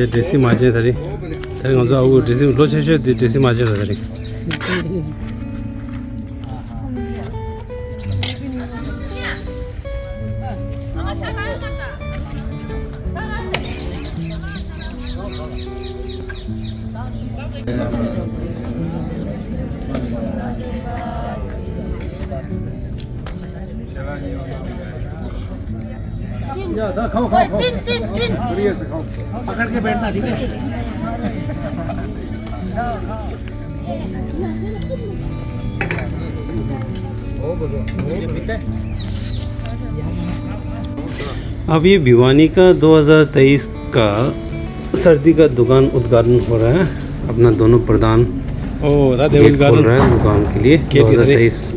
Desi maje tadi, tadi nggak tahu desi lo sih desi maje tadi. पकड़ के बैठना ठीक है। अब ये भिवानी का 2023 का सर्दी का दुकान उद्घाटन हो रहा है। अपना दोनों प्रधान गेट खोल रहा है दुकान के लिए 2023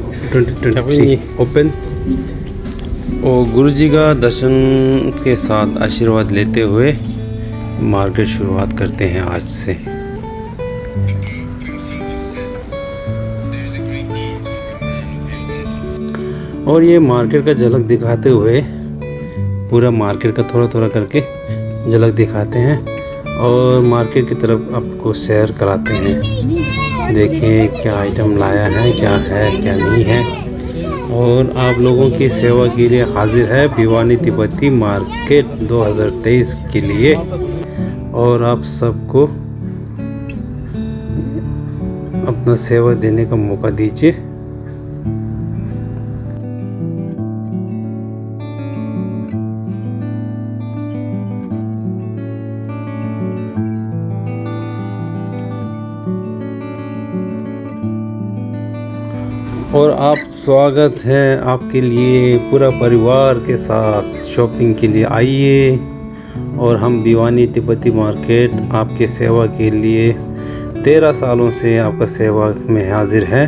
ओपन। और गुरुजी का दर्शन के साथ आशीर्वाद लेते हुए मार्केट शुरुआत करते हैं आज से। और ये मार्केट का झलक दिखाते हुए पूरा मार्केट का थोड़ा थोड़ा करके झलक दिखाते हैं और मार्केट की तरफ आपको सैर कराते हैं। देखें क्या आइटम लाया है, क्या है क्या नहीं है। और आप लोगों की सेवा के लिए हाजिर है भिवानी तिब्बती मार्केट 2023 के लिए। और आप सबको अपना सेवा देने का मौका दीजिए। और आप स्वागत है आपके लिए पूरा परिवार के साथ शॉपिंग के लिए आइए। और हम भिवानी तिब्बती मार्केट आपके सेवा के लिए 13 सालों से आपका सेवा में हाजिर है।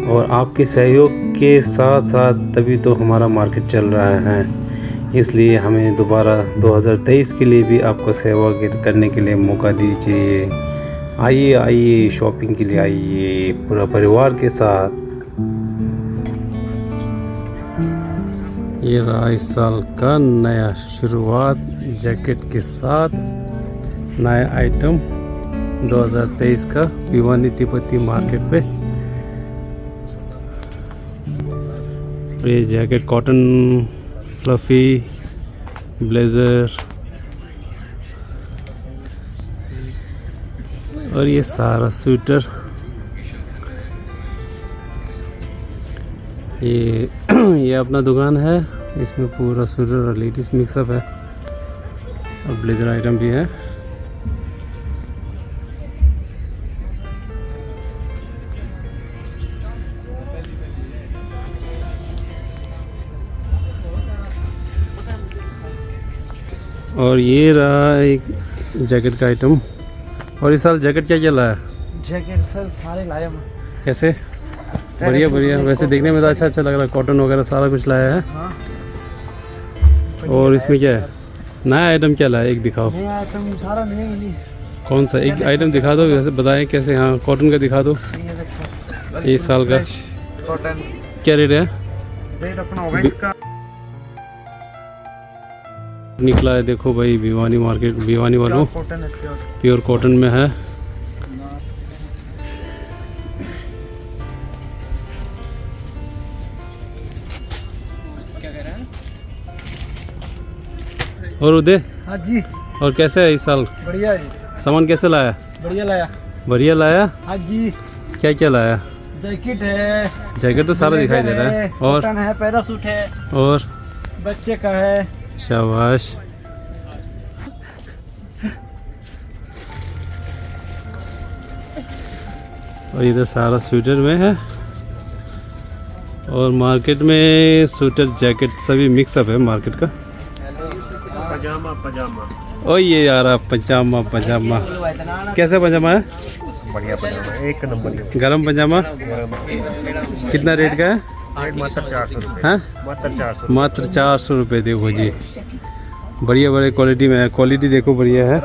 और आपके सहयोग के साथ साथ तभी तो हमारा मार्केट चल रहा है। इसलिए हमें दोबारा 2023 के लिए भी आपको सेवा करने के लिए मौका दीजिए। आइए आइए शॉपिंग के लिए आइए पूरा परिवार के साथ। ये रहा इस साल का नया शुरुआत जैकेट के साथ नया आइटम 2023 का भिवानी तिब्बती मार्केट पे। ये जैकेट कॉटन फ्लफी ब्लेज़र और ये सारा स्वेटर। ये अपना दुकान है, इसमें पूरा स्वेटर और लेडीज मिक्सअप है और ब्लेजर आइटम भी है। और ये रहा एक जैकेट का आइटम। और इस साल जैकेट क्या चला है? जैकेट सर सारे लाया मैं। कैसे? बढ़िया बढ़िया, वैसे देखने में तो अच्छा अच्छा लग रहा है। कॉटन वगैरह सारा कुछ लाया है। हाँ। और इसमें क्या है, नया आइटम क्या लाया, एक दिखाओ। नया आइटम सारा नया ही नहीं। कौन सा एक आइटम दिखा दो, वैसे बताएं कैसे। हाँ कॉटन का दिखा दो, ये देखो, इस साल का कॉटन क्या रेट है। रेट अपना होगा इसका निकला है देखो भाई, भिवानी मार्केट, भिवानी वालों, कॉटन है प्योर। प्योर कॉटन में है। और उदय, हाँ जी, और कैसे है इस साल बढ़िया जी, सामान, कैसे लाया। बढ़िया लाया। बढ़िया लाया। हाँ जी, क्या क्या लाया। जैकेट है, जैकेट तो सारा दिखाई दे रहा है। और कॉटन है, पैरासूट है, और बच्चे का है। शाबाश। और इधर सारा स्वेटर में है। और मार्केट में स्वेटर जैकेट सभी मिक्सअप है मार्केट का। पजामा पजामा और ये यार पजामा पजामा, कैसा पजामा है। बढ़िया पजामा, एक नंबर। गरम पजामा कितना रेट का है। मात्र 400 रुपये। हाँ मात्र 400। मात्र 400 रुपये। देखो जी, बढ़िया बड़े क्वालिटी में है। क्वालिटी देखो बढ़िया है,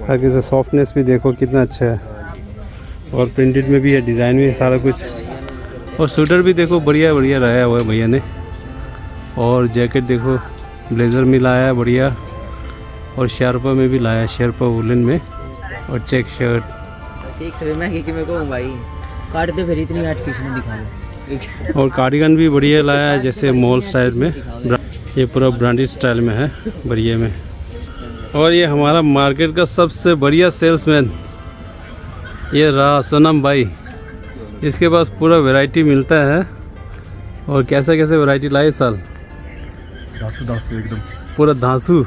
हर किसी सॉफ्टनेस भी देखो कितना अच्छा है। और प्रिंटेड में भी है, डिज़ाइन में सारा कुछ। और स्वेटर भी देखो बढ़िया बढ़िया रहा हुआ है भैया ने। और जैकेट देखो ब्लेज़र में लाया है बढ़िया। और शेरपा में भी लाया है, शेरपा वुलन में। और चेक शर्ट। ठीक से मैं कि मैं कहूँ भाई काट दे, फिर इतनी आठ किसी ने दिखा लो। और कार्डिगन भी बढ़िया लाया है, जैसे मॉल स्टाइल में। ये पूरा ब्रांडेड स्टाइल में है, बढ़िया में। और ये हमारा मार्केट का सबसे बढ़िया सेल्समैन, ये रहा सोनम भाई। इसके पास पूरा वैरायटी मिलता है। और कैसा कैसे वैरायटी लाए इस साल। धांसू धांसू एकदम पूरा धांसू,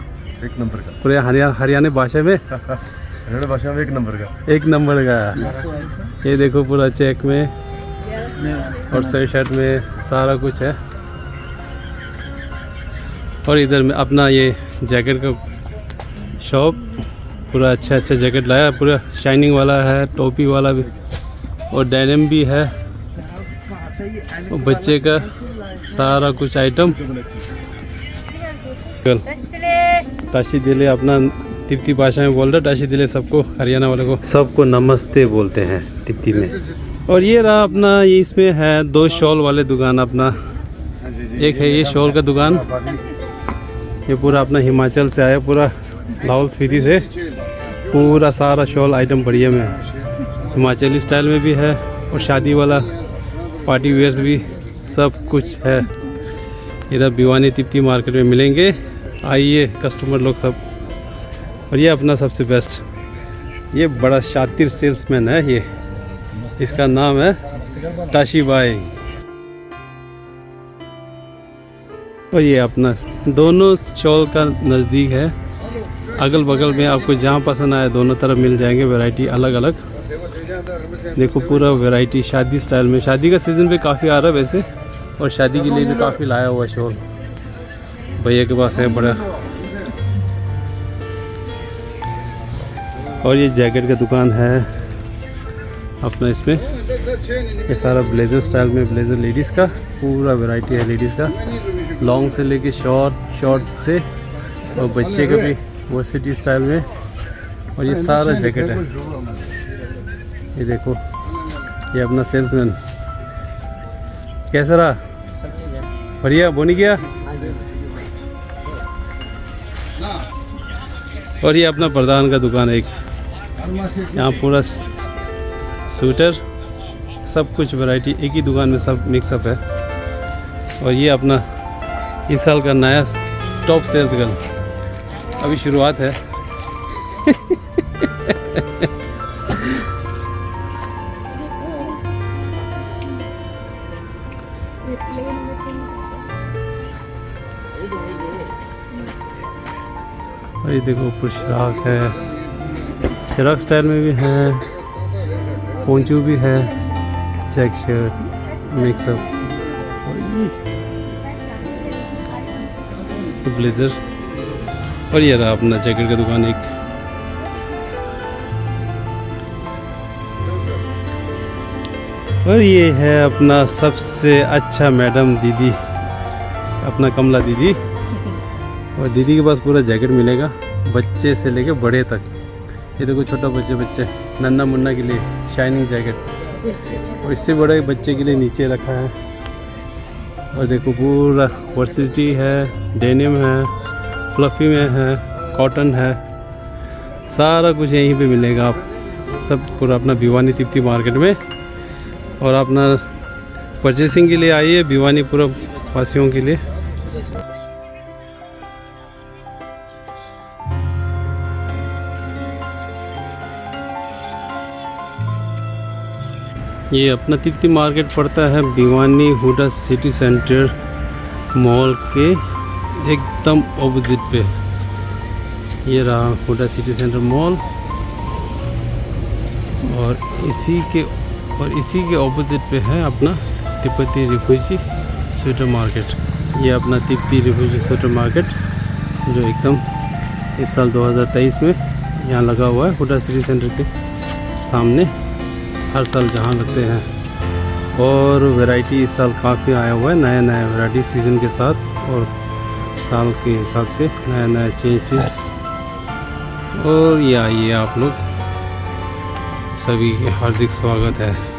एक नंबर का। पूरे हरियाणा भाषा में हरियाणा भाषा में एक नंबर का। एक नंबर का। ये देखो पूरा चेक में और सही शर्ट में सारा कुछ है। और इधर में अपना ये जैकेट का शॉप, पूरा अच्छा अच्छा जैकेट लाया, पूरा शाइनिंग वाला है, टोपी वाला भी, और डेनिम भी है। और बच्चे का सारा कुछ आइटम। टाशी दिले अपना तिप्ती भाषा में बोल रहा, टाशी दिले सबको, हरियाणा वाले को सबको नमस्ते बोलते हैं तिप्ती में। और ये रहा अपना, ये इसमें है 2 शॉल वाले दुकान अपना। एक है ये शॉल का दुकान, ये पूरा अपना हिमाचल से आया, पूरा लाहौल स्पीति से। पूरा सारा शॉल आइटम बढ़िया में है, हिमाचली स्टाइल में भी है। और शादी वाला पार्टी वेयर्स भी सब कुछ है। इधर भिवानी तिप्ती मार्केट में मिलेंगे, आइए कस्टमर लोग सब। और ये अपना सबसे बेस्ट, ये बड़ा शातिर सेल्समैन है ये, इसका नाम है टाशी भाई। और ये अपना दोनों शॉल का नज़दीक है, अगल बगल में आपको जहाँ पसंद आए दोनों तरफ मिल जाएंगे। वैरायटी अलग अलग देखो, पूरा वैरायटी शादी स्टाइल में। शादी का सीज़न भी काफ़ी आ रहा है वैसे, और शादी के लिए भी काफ़ी लाया हुआ शॉल भैया के पास है बड़ा। और ये जैकेट का दुकान है अपना, इसमें ये सारा ब्लेज़र स्टाइल में, ब्लेज़र लेडीज़ का पूरा वैरायटी है। लेडीज़ का लॉन्ग से लेके शॉर्ट से, और बच्चे का भी वर्सिटी स्टाइल में। और ये सारा जैकेट है। ये देखो, ये अपना सेल्समैन कैसा रहा, बढ़िया बोनी गया। और ये अपना प्रधान का दुकान है एक, यहाँ पूरा स्वेटर सब कुछ वैरायटी एक ही दुकान में सब मिक्सअप है। और ये अपना इस साल का नया टॉप सेल्स गर्ल, अभी शुरुआत है। और ये देखो ऊपर श्राक है, श्राक स्टाइल में भी है, पोंचू भी है, चेक शर्ट मिक्सअप, ब्लेजर। और ये रहा अपना जैकेट का दुकान एक। और ये है अपना सबसे अच्छा मैडम दीदी, अपना कमला दीदी। और दीदी के पास पूरा जैकेट मिलेगा, बच्चे से लेके बड़े तक। ये देखो छोटा बच्चे नन्ना मुन्ना के लिए शाइनिंग जैकेट, और इससे बड़े बच्चे के लिए नीचे रखा है। और देखो पूरा वर्सिटी है, डेनिम है, फ्लफी में है, कॉटन है, सारा कुछ यहीं पे मिलेगा आप सब पूरा अपना भिवानी तिब्बती मार्केट में। और अपना परचेसिंग के लिए आइए भिवानी पूरा वासियों के लिए। ये अपना तिब्बती मार्केट पड़ता है Bhiwani Huda city centre mall के एकदम ऑपोजिट पे। ये रहा हुडा सिटी सेंटर मॉल, और इसी के ऑपोजिट पे है अपना तिब्बती रिफ्यूजी स्वेटर मार्केट। ये अपना तिब्बती रिफ्यूजी स्वेटर मार्केट जो एकदम इस साल 2023 में यहाँ लगा हुआ है हुडा सिटी सेंटर के सामने। हर साल जहाँ लगते हैं, और वैरायटी इस साल काफ़ी आया हुआ है, नया वैरायटी सीज़न के साथ और साल के हिसाब से नया चेंजेस। और ये आइए आप लोग, सभी हार्दिक स्वागत है।